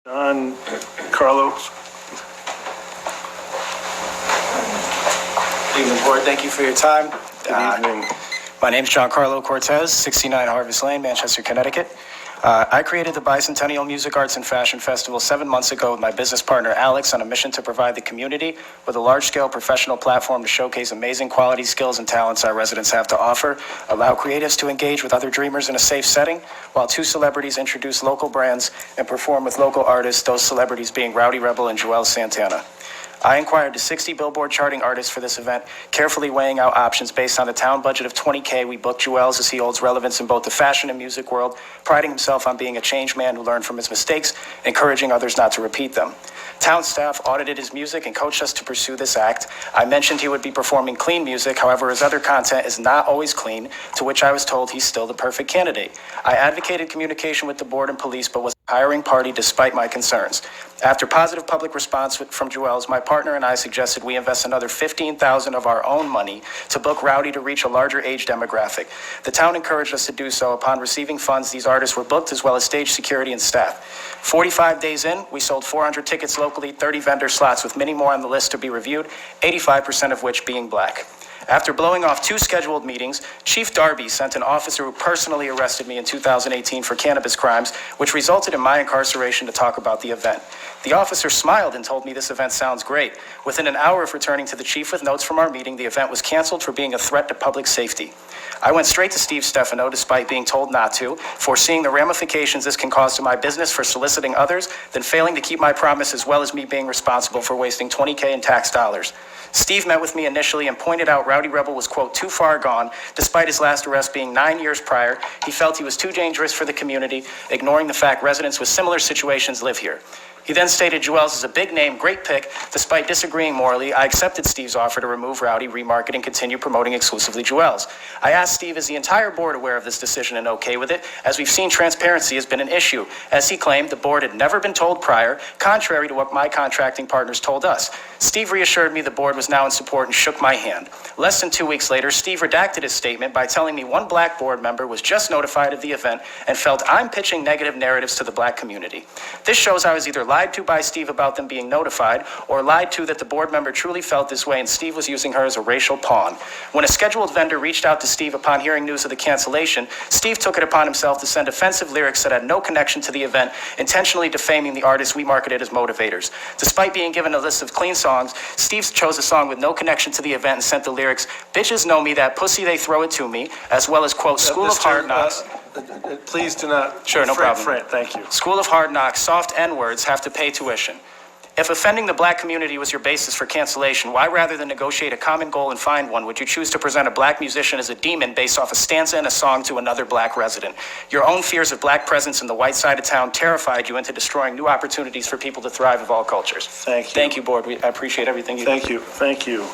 John, Carlo. Good evening, board. Thank you for your time. Good evening. My name is John Carlo Cortese, 69 Harvest Lane, Manchester, Connecticut. I created the Bicentennial Music, Arts, and Fashion Festival 7 months ago with my business partner Alex on a mission to provide the community with a large-scale professional platform to showcase amazing quality, skills, and talents our residents have to offer, allow creatives to engage with other dreamers in a safe setting, while 2 celebrities introduce local brands and perform with local artists, those celebrities being Rowdy Rebel and Joel Santana. I inquired to 60 Billboard charting artists for this event, carefully weighing out options based on the town budget of $20K. We booked Joel's as he holds relevance in both the fashion and music world, priding himself on being a changed man who learned from his mistakes, encouraging others not to repeat them. Town staff audited his music and coached us to pursue this act. I mentioned he would be performing clean music, however, his other content is not always clean, to which I was told he's still the perfect candidate. I advocated communication with the board and police, but was a hiring party despite my concerns. After positive public response from Joel's, my partner and I suggested we invest another $15,000 of our own money to book Rowdy to reach a larger age demographic. The town encouraged us to do so. Upon receiving funds, these artists were booked as well as stage security and staff. 45 days in, we sold 400 tickets locally, 30 vendor slots with many more on the list to be reviewed, 85% of which being black. After blowing off 2 scheduled meetings, Chief Darby sent an officer who personally arrested me in 2018 for cannabis crimes, which resulted in my incarceration to talk about the event. The officer smiled and told me this event sounds great. Within an hour of returning to the chief with notes from our meeting, the event was canceled for being a threat to public safety. I went straight to Steve Stefano despite being told not to, foreseeing the ramifications this can cause to my business for soliciting others, then failing to keep my promise as well as me being responsible for wasting $20K in tax dollars. Steve met with me initially and pointed out Rowdy Rebel was, quote, too far gone. Despite his last arrest being 9 years prior, he felt he was too dangerous for the community, ignoring the fact residents with similar situations live here. He then stated Joel's is a big name, great pick. Despite disagreeing morally, I accepted Steve's offer to remove Rowdy, remarket, and continue promoting exclusively Joel's. I asked Steve, is the entire board aware of this decision and okay with it? As we've seen, transparency has been an issue. As he claimed, the board had never been told prior, contrary to what my contracting partners told us. Steve reassured me the board was now in support and shook my hand. Less than 2 weeks later, Steve redacted his statement by telling me one black board member was just notified of the event and felt I'm pitching negative narratives to the black community. This shows I was either lied to by Steve about them being notified, or lied to that the board member truly felt this way and Steve was using her as a racial pawn. When a scheduled vendor reached out to Steve upon hearing news of the cancellation, Steve took it upon himself to send offensive lyrics that had no connection to the event, intentionally defaming the artists we marketed as motivators. Despite being given a list of clean songs, Steve chose a song with no connection to the event and sent the lyrics, "Bitches know me, that pussy they throw it to me," as well as, quote, "School of Hard Knocks." Please do not. Sure, no problem. Thank you. "School of Hard Knocks, soft N-words have to pay tuition." If offending the black community was your basis for cancellation, why rather than negotiate a common goal and find one, would you choose to present a black musician as a demon based off a stanza in a song to another black resident? Your own fears of black presence in the white side of town terrified you into destroying new opportunities for people to thrive of all cultures. Thank you. Thank you, board. I appreciate everything you do. Thank you.